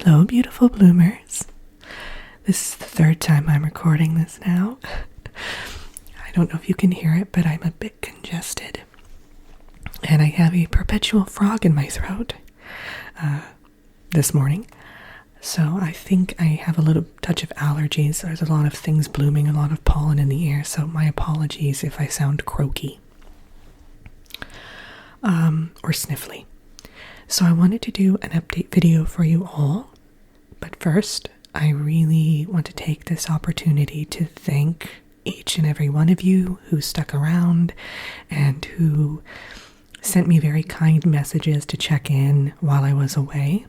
Hello, beautiful bloomers. This is the third time I'm recording this now. I don't know if you can hear it, but I'm a bit congested. And I have a perpetual frog in my throat this morning. So I think I have a little touch of allergies. There's a lot of things blooming, a lot of pollen in the air. So my apologies if I sound croaky or sniffly. So I wanted to do an update video for you all. But first, I really want to take this opportunity to thank each and every one of you who stuck around and who sent me very kind messages to check in while I was away.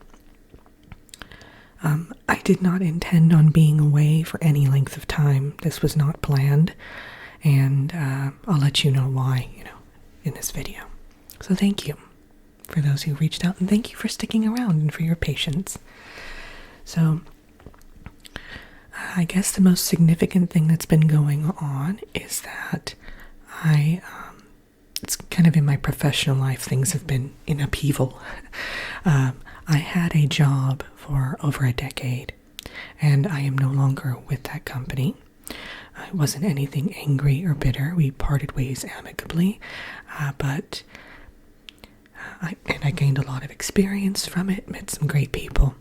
I did not intend on being away for any length of time. This was not planned, and I'll let you know why, in this video. So thank you for those who reached out, and thank you for sticking around and for your patience. So, I guess the most significant thing that's been going on is that it's kind of in my professional life, things have been in upheaval. I had a job for over a decade, and I am no longer with that company. I wasn't anything angry or bitter. We parted ways amicably, but I gained a lot of experience from it, met some great people.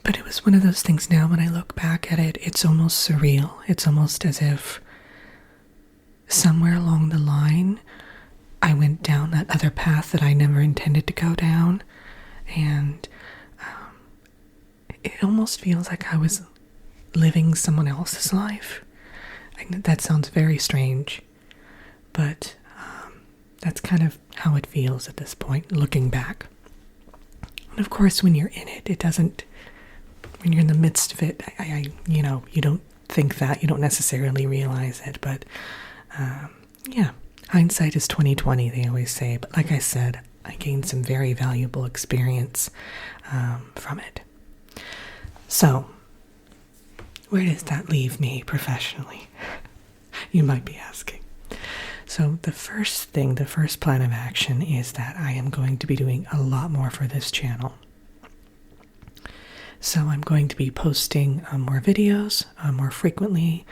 But it was one of those things now when I look back at it, it's almost surreal. It's almost as if somewhere along the line, I went down that other path that I never intended to go down. And it almost feels like I was living someone else's life. That sounds very strange, but that's kind of how it feels at this point, looking back. And of course, when you're in it, when you're in the midst of it, you don't think that, you don't necessarily realize it, but hindsight is 20/20, they always say. But like I said, I gained some very valuable experience from it. So, where does that leave me professionally? You might be asking. So the first plan of action is that I am going to be doing a lot more for this channel. So I'm going to be posting more videos more frequently,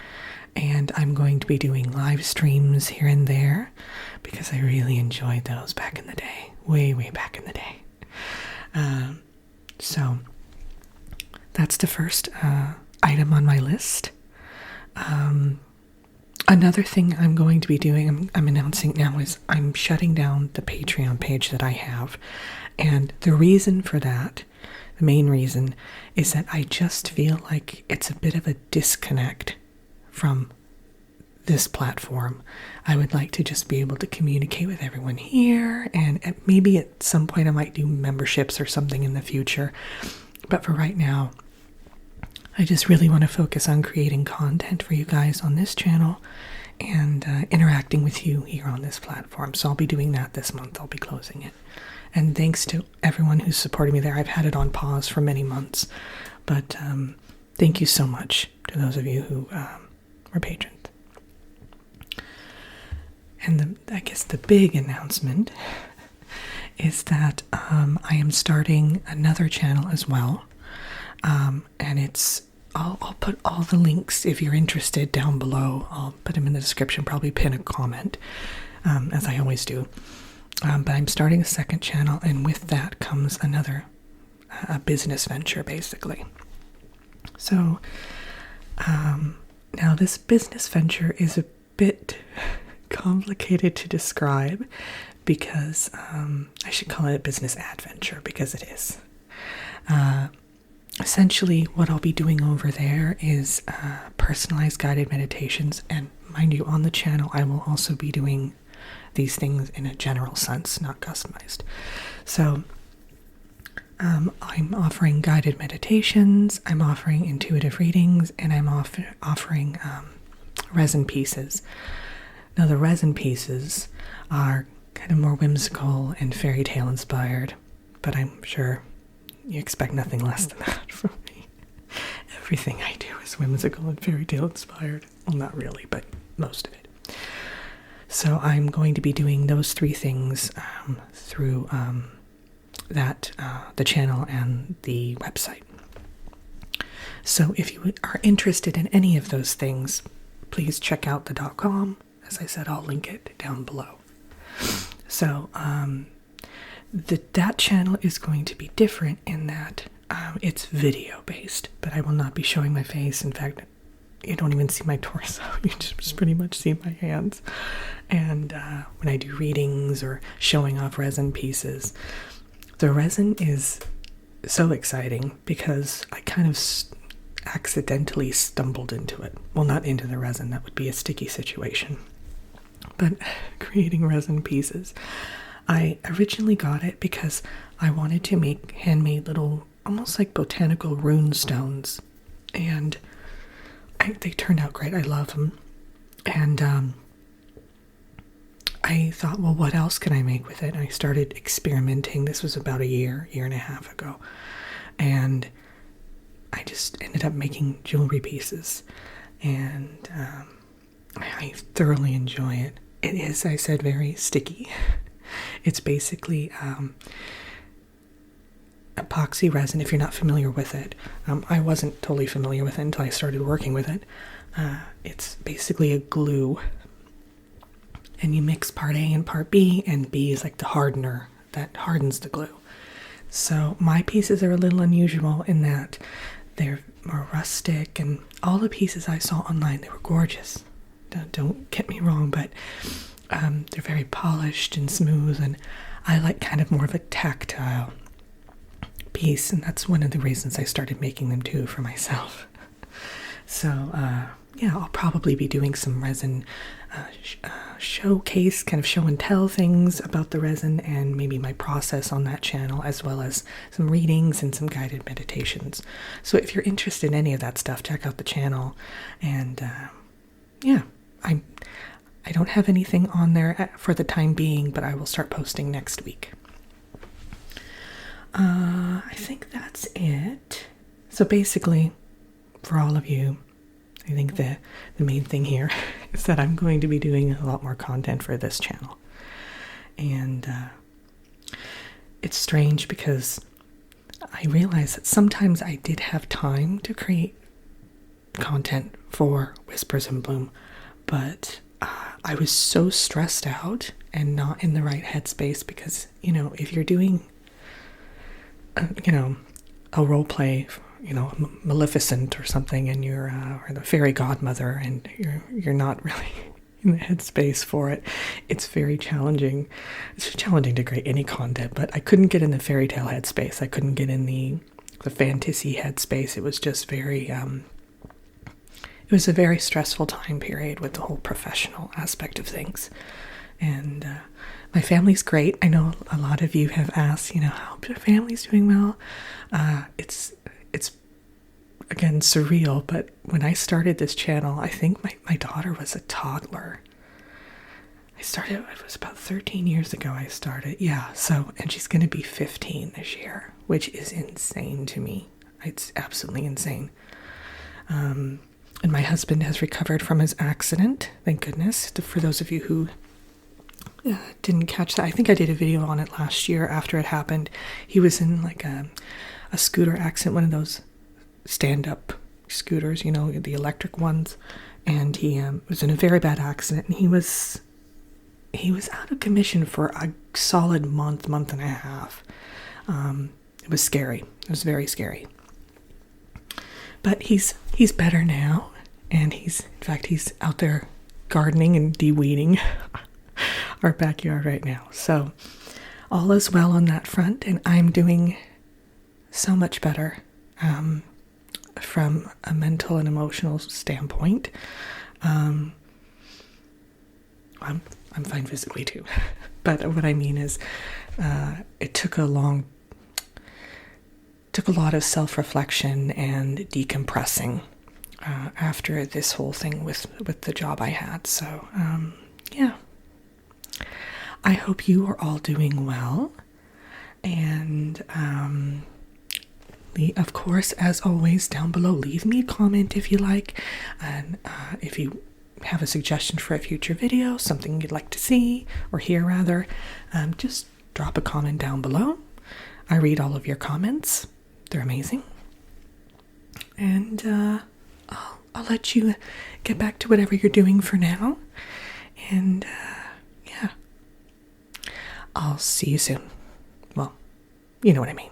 and I'm going to be doing live streams here and there because I really enjoyed those back in the day, way back in the day. So that's the first item on my list. Another thing I'm going to be doing, I'm announcing now, is I'm shutting down the Patreon page that I have. And the reason for that, the main reason, is that I just feel like it's a bit of a disconnect from this platform. I would like to just be able to communicate with everyone here, and maybe at some point I might do memberships or something in the future. But for right now, I just really want to focus on creating content for you guys on this channel and interacting with you here on this platform. So I'll be doing that this month. I'll be closing it. And thanks to everyone who's supported me there. I've had it on pause for many months, but thank you so much to those of you who were patrons. And I guess the big announcement is that I am starting another channel as well. And I'll put all the links if you're interested down below. I'll put them in the description, probably pin a comment, as I always do. But I'm starting a second channel, and with that comes another a business venture, basically. So now this business venture is a bit complicated to describe because I should call it a business adventure, because it is. Essentially, what I'll be doing over there is personalized guided meditations, and mind you, on the channel I will also be doing these things in a general sense, not customized. So I'm offering guided meditations, I'm offering intuitive readings, and I'm offering resin pieces. Now the resin pieces are kind of more whimsical and fairy tale inspired, but I'm sure you expect nothing less than that from me. Everything I do is whimsical and fairy tale inspired. Well, not really, but most of it. So I'm going to be doing those three things through the channel and the website. So if you are interested in any of those things, please check out the .com. As I said, I'll link it down below. So that channel is going to be different in that it's video based, but I will not be showing my face. In fact, you don't even see my torso. You just pretty much see my hands. And when I do readings or showing off resin pieces, the resin is so exciting because I kind of accidentally stumbled into it. Well, not into the resin. That would be a sticky situation. But creating resin pieces, I originally got it because I wanted to make handmade little, almost like botanical rune stones. And they turned out great. I love them. And I thought, well, what else can I make with it? And I started experimenting. This was about a year and a half ago. And I just ended up making jewelry pieces. And I thoroughly enjoy it. It is, I said, very sticky. It's basically epoxy resin, if you're not familiar with it. I wasn't totally familiar with it until I started working with it. It's basically a glue. And you mix part A and part B, and B is like the hardener that hardens the glue. So my pieces are a little unusual in that they're more rustic, and all the pieces I saw online, they were gorgeous. Don't get me wrong, but they're very polished and smooth, and I like kind of more of a tactile piece, and that's one of the reasons I started making them too for myself. So yeah, I'll probably be doing some resin showcase, kind of show and tell things about the resin and maybe my process on that channel, as well as some readings and some guided meditations. So if you're interested in any of that stuff, check out the channel. And yeah, I don't have anything on there for the time being, but I will start posting next week. I think that's it. So basically, for all of you, I think the main thing here is that I'm going to be doing a lot more content for this channel. And it's strange because I realize that sometimes I did have time to create content for Whispers in Bloom, but I was so stressed out and not in the right headspace because, if you're doing, a role play, Maleficent or something, and you're or the fairy godmother, and you're not really in the headspace for it. It's very challenging. It's challenging to create any content, but I couldn't get in the fairy tale headspace. I couldn't get in the fantasy headspace. It was just very. It was a very stressful time period with the whole professional aspect of things, and my family's great. I know a lot of you have asked, how your family's doing well. It's again surreal, but when I started this channel, I think my daughter was a toddler. It was about 13 years ago I started. Yeah, and she's going to be 15 this year, which is insane to me. It's absolutely insane. And my husband has recovered from his accident, thank goodness. For those of you who didn't catch that, I think I did a video on it last year after it happened. He was in like a scooter accident, one of those stand-up scooters, the electric ones, and he was in a very bad accident, and he was out of commission for a solid month and a half. It was scary. It was very scary. But he's better now, and he's out there gardening and de-weeding our backyard right now. So all is well on that front, and I'm doing so much better from a mental and emotional standpoint. I'm fine physically too, but what I mean is, it took a lot of self-reflection and decompressing after this whole thing with the job I had. So yeah, I hope you are all doing well, and of course, as always, down below, leave me a comment if you like, and if you have a suggestion for a future video, something you'd like to see or hear rather, just drop a comment down below. I read all of your comments. They're amazing. And I'll let you get back to whatever you're doing for now. And yeah, I'll see you soon. Well, you know what I mean.